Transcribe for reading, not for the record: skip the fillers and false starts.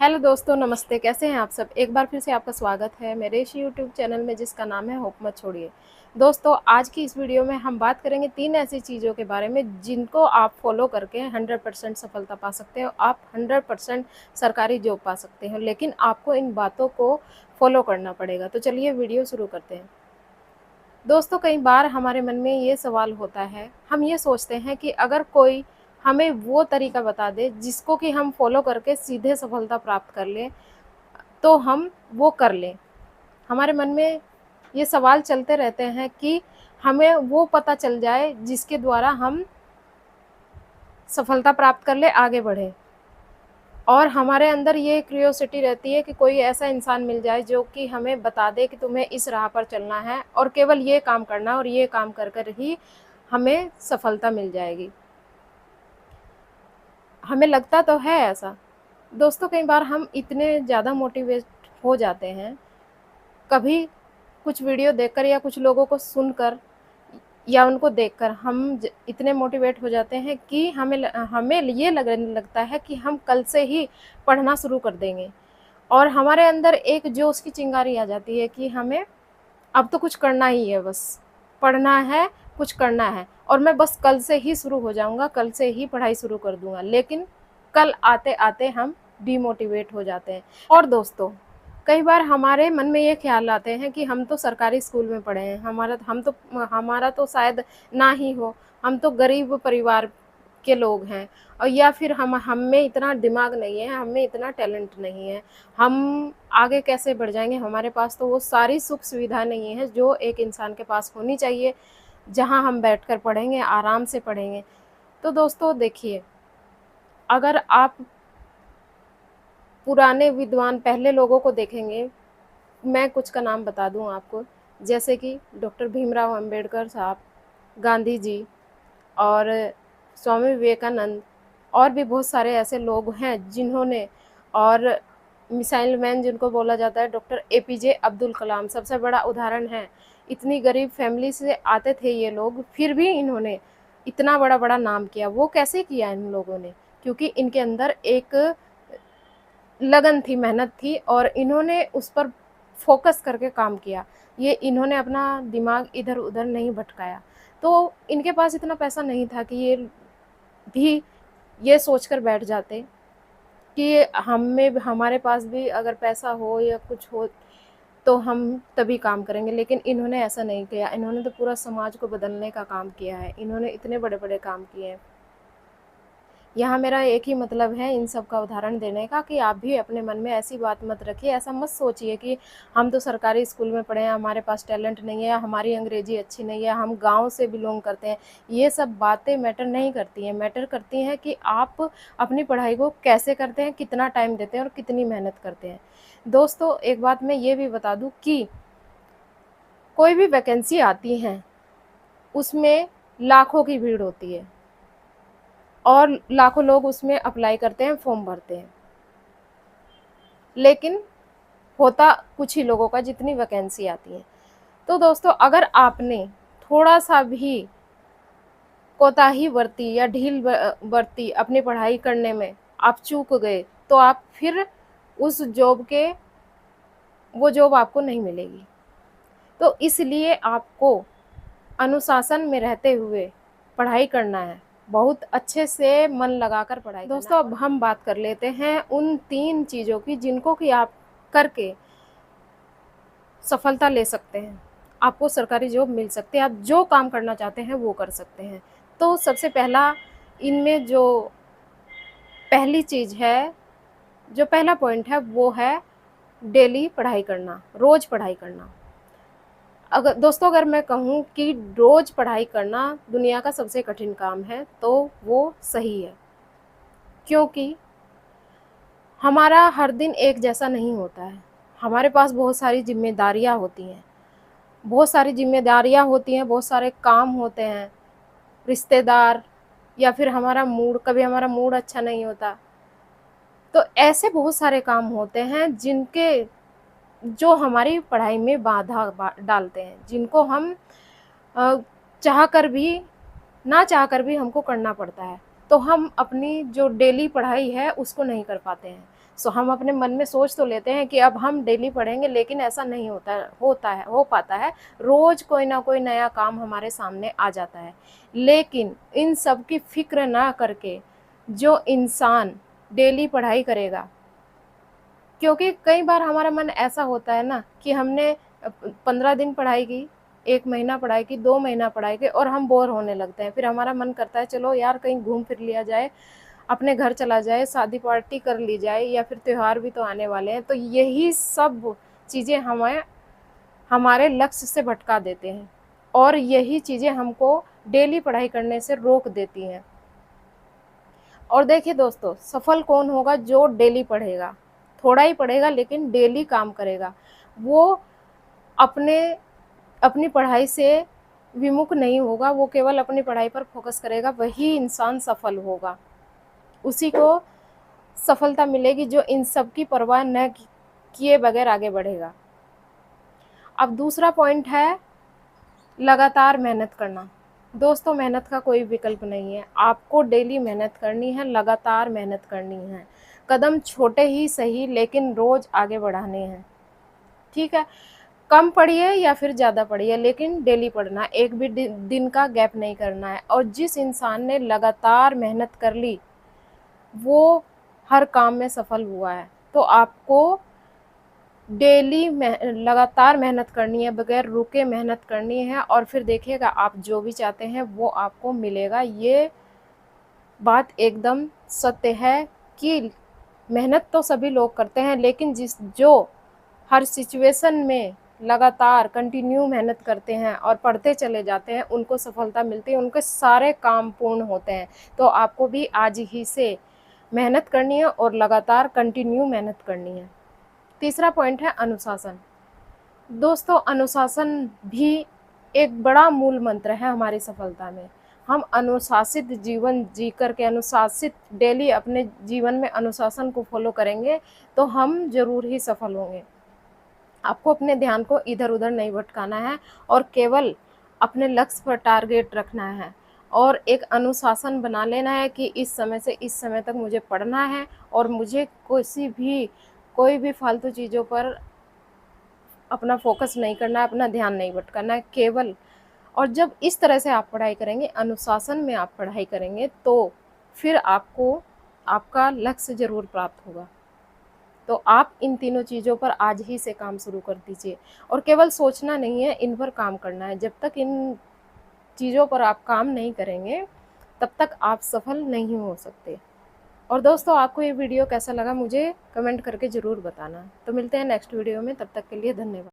Hello दोस्तों, नमस्ते। कैसे हैं आप सब? एक बार फिर से आपका स्वागत है मेरे इस यूट्यूब चैनल में जिसका नाम है होप मत छोड़िए। दोस्तों, आज की इस वीडियो में हम बात करेंगे 3 ऐसी चीज़ों के बारे में जिनको आप फॉलो करके 100% सफलता पा सकते हो। आप 100% सरकारी जॉब पा सकते हो, लेकिन आपको इन बातों को फॉलो करना पड़ेगा। तो चलिए वीडियो शुरू करते हैं। दोस्तों, कई बार हमारे मन में ये सवाल होता है, हम ये सोचते हैं कि अगर कोई हमें वो तरीका बता दे जिसको कि हम फॉलो करके सीधे सफलता प्राप्त कर लें, तो हम वो कर लें। हमारे मन में ये सवाल चलते रहते हैं कि हमें वो पता चल जाए जिसके द्वारा हम सफलता प्राप्त कर लें, आगे बढ़ें। और हमारे अंदर ये क्यूरियोसिटी रहती है कि कोई ऐसा इंसान मिल जाए जो कि हमें बता दे कि तुम्हें इस राह पर चलना है और केवल ये काम करना और ये काम कर कर ही हमें सफलता मिल जाएगी। हमें लगता तो है ऐसा। दोस्तों, कई बार हम इतने ज़्यादा मोटिवेट हो जाते हैं, कभी कुछ वीडियो देखकर या कुछ लोगों को सुनकर या उनको देखकर हम इतने मोटिवेट हो जाते हैं कि हमें ये लगने लगता है कि हम कल से ही पढ़ना शुरू कर देंगे। और हमारे अंदर एक जोश की चिंगारी आ जाती है कि हमें अब तो कुछ करना ही है, बस पढ़ना है, कुछ करना है और मैं बस कल से ही शुरू हो जाऊंगा, कल से ही पढ़ाई शुरू कर दूंगा। लेकिन कल आते आते हम डीमोटिवेट हो जाते हैं। और दोस्तों, कई बार हमारे मन में ये ख्याल आते हैं कि हम तो सरकारी स्कूल में पढ़े हैं, हमारा तो शायद ना ही हो, हम तो गरीब परिवार के लोग हैं। और या फिर हम में इतना दिमाग नहीं है, हम में इतना टैलेंट नहीं है, हम आगे कैसे बढ़ जाएंगे? हमारे पास तो वो सारी सुख सुविधा नहीं है जो एक इंसान के पास होनी चाहिए, जहाँ हम बैठकर पढ़ेंगे, आराम से पढ़ेंगे। तो दोस्तों देखिए, अगर आप पुराने विद्वान पहले लोगों को देखेंगे, मैं कुछ का नाम बता दूं आपको, जैसे कि डॉक्टर भीमराव अंबेडकर साहब, गांधी जी और स्वामी विवेकानंद, और भी बहुत सारे ऐसे लोग हैं जिन्होंने, और मिसाइल मैन जिनको बोला जाता है डॉक्टर एपीजे अब्दुल कलाम सबसे बड़ा उदाहरण है। इतनी गरीब फैमिली से आते थे ये लोग, फिर भी इन्होंने इतना बड़ा बड़ा नाम किया। वो कैसे किया इन लोगों ने? क्योंकि इनके अंदर एक लगन थी, मेहनत थी और इन्होंने उस पर फोकस करके काम किया। ये इन्होंने अपना दिमाग इधर उधर नहीं भटकाया। तो इनके पास इतना पैसा नहीं था कि ये भी ये सोचकर बैठ जाते कि हमारे पास भी अगर पैसा हो या कुछ हो तो हम तभी काम करेंगे। लेकिन इन्होंने ऐसा नहीं किया, इन्होंने तो पूरा समाज को बदलने का काम किया है, इन्होंने इतने बड़े बड़े काम किए हैं। यहाँ मेरा एक ही मतलब है इन सब का उदाहरण देने का कि आप भी अपने मन में ऐसी बात मत रखिए, ऐसा मत सोचिए कि हम तो सरकारी स्कूल में पढ़े हैं, हमारे पास टैलेंट नहीं है, हमारी अंग्रेजी अच्छी नहीं है, हम गांव से बिलोंग करते हैं। ये सब बातें मैटर नहीं करती हैं। मैटर करती हैं कि आप अपनी पढ़ाई को कैसे करते हैं, कितना टाइम देते हैं और कितनी मेहनत करते हैं। दोस्तों, एक बात मैं ये भी बता दूँ कि कोई भी वैकेंसी आती है उसमें लाखों की भीड़ होती है और लाखों लोग उसमें अप्लाई करते हैं, फॉर्म भरते हैं, लेकिन होता कुछ ही लोगों का जितनी वैकेंसी आती है। तो दोस्तों, अगर आपने थोड़ा सा भी कोताही बरती या ढील बरती अपनी पढ़ाई करने में, आप चूक गए, तो आप फिर उस जॉब के वो जॉब आपको नहीं मिलेगी। तो इसलिए आपको अनुशासन में रहते हुए पढ़ाई करना है, बहुत अच्छे से मन लगाकर पढ़ाई करना है। दोस्तों, अब हम बात कर लेते हैं उन 3 चीज़ों की जिनको कि आप करके सफलता ले सकते हैं, आपको सरकारी जॉब मिल सकती है, आप जो काम करना चाहते हैं वो कर सकते हैं। तो सबसे पहला इनमें जो पहली चीज़ है, जो पहला पॉइंट है वो है डेली पढ़ाई करना, रोज़ पढ़ाई करना। अगर मैं कहूँ कि रोज़ पढ़ाई करना दुनिया का सबसे कठिन काम है, तो वो सही है। क्योंकि हमारा हर दिन एक जैसा नहीं होता है, हमारे पास बहुत सारी जिम्मेदारियाँ होती हैं, बहुत सारे काम होते हैं, रिश्तेदार, या फिर कभी हमारा मूड अच्छा नहीं होता। तो ऐसे बहुत सारे काम होते हैं जो हमारी पढ़ाई में बाधा डालते हैं, जिनको हम अ, चाह कर भी ना चाह कर भी हमको करना पड़ता है। तो हम अपनी जो डेली पढ़ाई है उसको नहीं कर पाते हैं। सो हम अपने मन में सोच तो लेते हैं कि अब हम डेली पढ़ेंगे, लेकिन ऐसा नहीं हो पाता है। रोज़ कोई ना कोई नया काम हमारे सामने आ जाता है। लेकिन इन सब की फ़िक्र ना करके जो इंसान डेली पढ़ाई करेगा, क्योंकि कई बार हमारा मन ऐसा होता है ना कि हमने 15 दिन पढ़ाई की, 1 महीना पढ़ाई की, 2 महीना पढ़ाई की और हम बोर होने लगते हैं। फिर हमारा मन करता है चलो यार कहीं घूम फिर लिया जाए, अपने घर चला जाए, शादी पार्टी कर ली जाए, या फिर त्योहार भी तो आने वाले हैं। तो यही सब चीज़ें हमें हमारे लक्ष्य से भटका देते हैं और यही चीज़ें हमको डेली पढ़ाई करने से रोक देती हैं। और देखिए दोस्तों, सफल कौन होगा? जो डेली पढ़ेगा, थोड़ा ही पढ़ेगा लेकिन डेली काम करेगा। वो अपने अपनी पढ़ाई से विमुख नहीं होगा, वो केवल अपनी पढ़ाई पर फ़ोकस करेगा, वही इंसान सफल होगा। उसी को सफलता मिलेगी जो इन सब की परवाह न किए बगैर आगे बढ़ेगा। अब दूसरा पॉइंट है लगातार मेहनत करना। दोस्तों, मेहनत का कोई विकल्प नहीं है, आपको डेली मेहनत करनी है, लगातार मेहनत करनी है। कदम छोटे ही सही लेकिन रोज़ आगे बढ़ाने हैं, ठीक है? कम पढ़िए या फिर ज़्यादा पढ़िए लेकिन डेली पढ़ना है, एक भी दिन का गैप नहीं करना है। और जिस इंसान ने लगातार मेहनत कर ली, वो हर काम में सफल हुआ है। तो आपको डेली लगातार मेहनत करनी है, बगैर रुके मेहनत करनी है और फिर देखिएगा आप जो भी चाहते हैं वो आपको मिलेगा। ये बात एकदम सत्य है कि मेहनत तो सभी लोग करते हैं, लेकिन जो हर सिचुएशन में लगातार कंटिन्यू मेहनत करते हैं और पढ़ते चले जाते हैं, उनको सफलता मिलती है, उनके सारे काम पूर्ण होते हैं। तो आपको भी आज ही से मेहनत करनी है और लगातार कंटिन्यू मेहनत करनी है। तीसरा पॉइंट है अनुशासन। दोस्तों, अनुशासन भी एक बड़ा मूल मंत्र है हमारी सफलता में। हम अनुशासित जीवन जी कर के, अनुशासित डेली अपने जीवन में अनुशासन को फॉलो करेंगे तो हम ज़रूर ही सफल होंगे। आपको अपने ध्यान को इधर-उधर नहीं भटकाना है और केवल अपने लक्ष्य पर टारगेट रखना है और एक अनुशासन बना लेना है कि इस समय से इस समय तक मुझे पढ़ना है और मुझे कोई भी फालतू चीज़ों पर अपना फ़ोकस नहीं करना है, अपना ध्यान नहीं भटकाना है, केवल। और जब इस तरह से आप पढ़ाई करेंगे, अनुशासन में आप पढ़ाई करेंगे, तो फिर आपको आपका लक्ष्य ज़रूर प्राप्त होगा। तो आप इन तीनों चीज़ों पर आज ही से काम शुरू कर दीजिए और केवल सोचना नहीं है, इन पर काम करना है। जब तक इन चीज़ों पर आप काम नहीं करेंगे, तब तक आप सफल नहीं हो सकते। और दोस्तों, आपको ये वीडियो कैसा लगा मुझे कमेंट करके ज़रूर बताना। तो मिलते हैं नेक्स्ट वीडियो में, तब तक के लिए धन्यवाद।